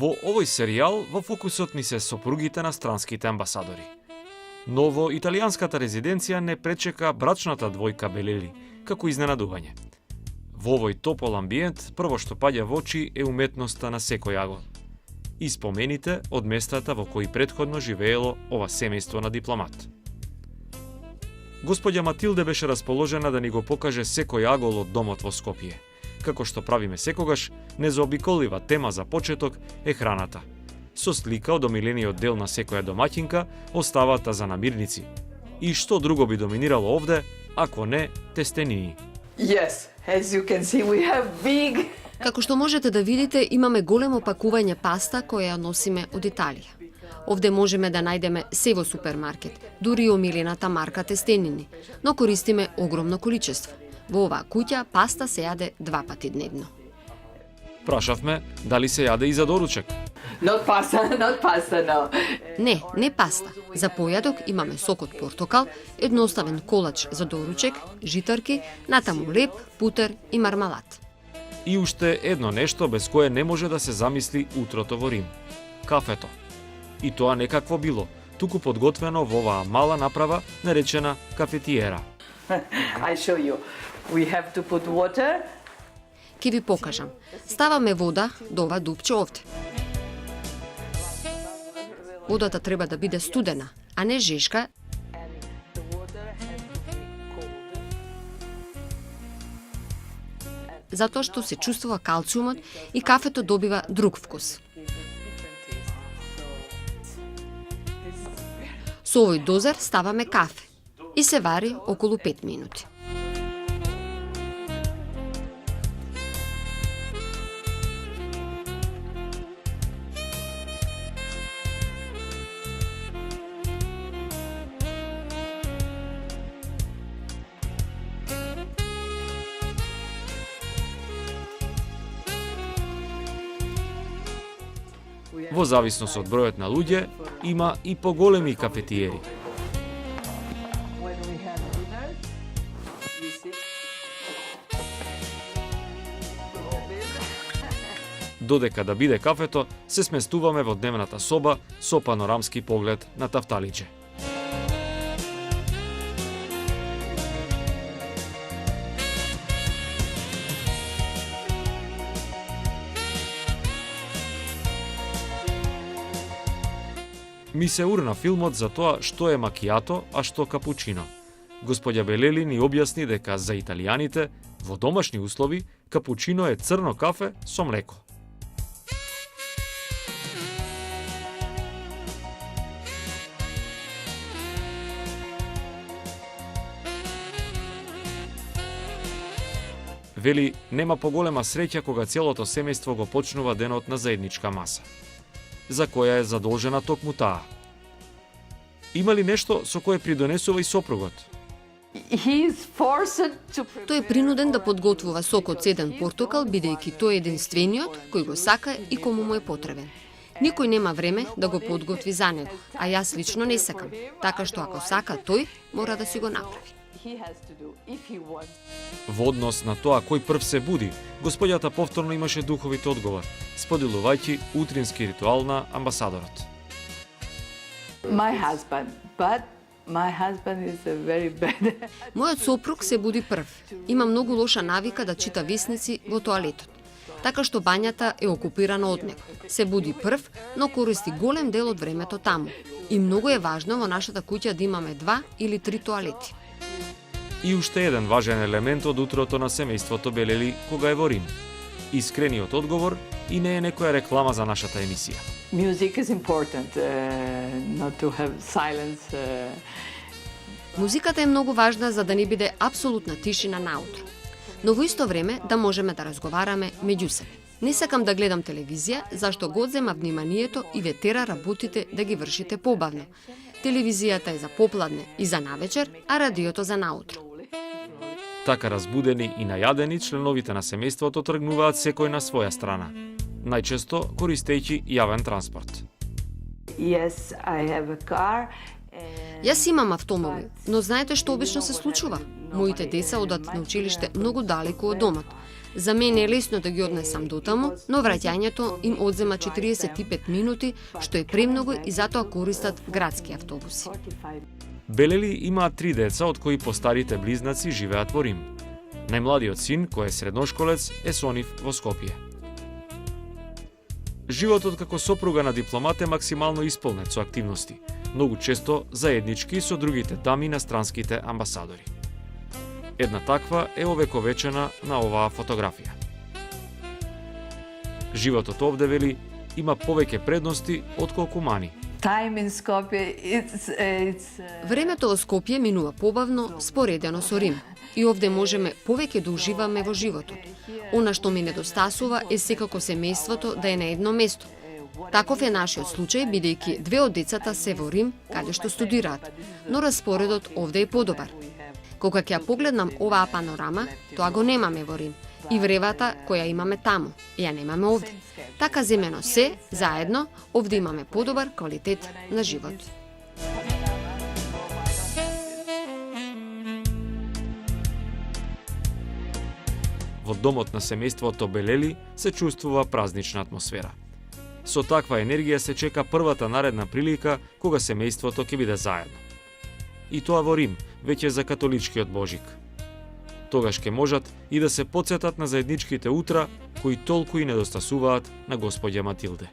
Во овој серијал во фокусот ни се сопругите на странските амбасадори. Но во италијанската резиденција не пречека брачната двојка Белели, како изненадување. Во овој топол амбиент, прво што паѓа во очи е уметноста на секој агол. И спомените од местата во кои претходно живеело ова семејство на дипломат. Господја Матилде беше расположена да ни го покаже секој агол од домот во Скопје. Како што правиме секогаш, незаобиколива тема за почеток е храната. Со слика од омилениот дел на секоја домаќинка, оставата за намирници. И што друго би доминирало овде, ако не тестенини? Yes, as you can see, we have big. Како што можете да видите, имаме големо пакување паста која ја носиме од Италија. Овде можеме да најдеме се во супермаркет, дури и омилената марка тестенини, но користиме огромно количество. Во оваа куќа паста се јаде 2 пати дневно. Прашавме дали се јаде и за доручек. Not pasta, no. Не паста. За појадок имаме сок од портокал, едноставен колач за доручек, житарки, натаму леп, путер и мармалад. И уште едно нешто без кое не може да се замисли утрото во Рим. Кафето. И тоа не какво било, туку подготвено во оваа мала направа наречена кафетиера. I show you. We have to put water. Ке ви покажам. Ставаме вода до ова дупче овде. Водата треба да биде студена, а не жешка. Затоа што се чувствува калциумот и кафето добива друг вкус. Со овој дозер ставаме кафе и се вари околу 5 минути. Во зависност од бројот на луѓе, има и поголеми кафетиери. Додека да биде кафето, се сместуваме во дневната соба со панорамски поглед на Тафталиџе. Ми се урна филмот за тоа што е макијато, а што капучино. Господја Белели ни објасни дека за италијаните, во домашни услови, капучино е црно кафе со млеко. Вели, нема поголема среќа кога целото семејство го почнува денот на заедничка маса, за која е задолжена токму таа. Има ли нешто со кое придонесува и сопругот? Тој е принуден да подготвува сок од цеден портокал, бидејќи тој е единствениот кој го сака и кому му е потребен. Никој нема време да го подготви за него, а јас лично не сакам, така што ако сака тој, мора да си го направи. Во однос на тоа кој прв се буди, господјата повторно имаше духовит одговор, споделувајќи утрински ритуал на амбасадорот. Мојот сопруг се буди прв. Има многу лоша навика да чита весници во тоалетот. Така што бањата е окупирана од него. Се буди прв, но користи голем дел од времето таму. И многу е важно во нашата куќа да имаме 2 или 3 тоалети. И уште еден важен елемент од утрото на семејството Белели кога е во Рим. Искрениот одговор и не е некоја реклама за нашата емисија. Music is important, not to have silence. Музиката е многу важна за да не биде апсолутна тишина наутро. Но во исто време да можеме да разговараме меѓу себе. Не сакам да гледам телевизија, зашто го одзема вниманието и ве тера работите да ги вршите побавно. Телевизијата е за попладне и за навечер, а радиото за наутро. Така разбудени и најадени, членовите на семејството тргнуваат секој на своја страна, најчесто користејќи јавен транспорт. Yes, I have a car. Јас имам автомобил, но знаете што обично се случува? Моите деца одат на училиште многу далеку од домот. За мене е лесно да ги однесам дотаму, но враќањето им одзема 45 минути, што е премногу и затоа користат градски автобуси. Белели имаат 3 деца, од кои постарите близнаци живеат во Рим. Најмладиот син, кој е средношколец, е со нив во Скопје. Животот како сопруга на дипломат е максимално исполнет со активности, многу често заеднички со другите дами на странските амбасадори. Една таква е овековечена на оваа фотографија. Животот овде, вели, има повеќе предности отколку мани. Time in Skopje, Времето во Скопје минува побавно, споредено со Рим. И овде можеме повеќе да уживаме во животот. Она што ми недостасува е секако семејството да е на едно место. Таков е нашиот случај, бидејќи 2 од децата се во Рим, каде што студираат, но распоредот овде е подобар. Кога ќе ја погледнам оваа панорама, тоа го немаме во Рим. И вревата која имаме таму, ја немаме овде. Така земено се, заедно, овде имаме подобар квалитет на живот. Во домот на семејството Белели се чувствува празнична атмосфера. Со таква енергија се чека првата наредна прилика кога семејството ќе биде заедно. И тоа во Рим, веќе за католичкиот Божик. Тогаш ќе можат и да се потсетат на заедничките утра кои толку и недостасуваат на господја Матилде.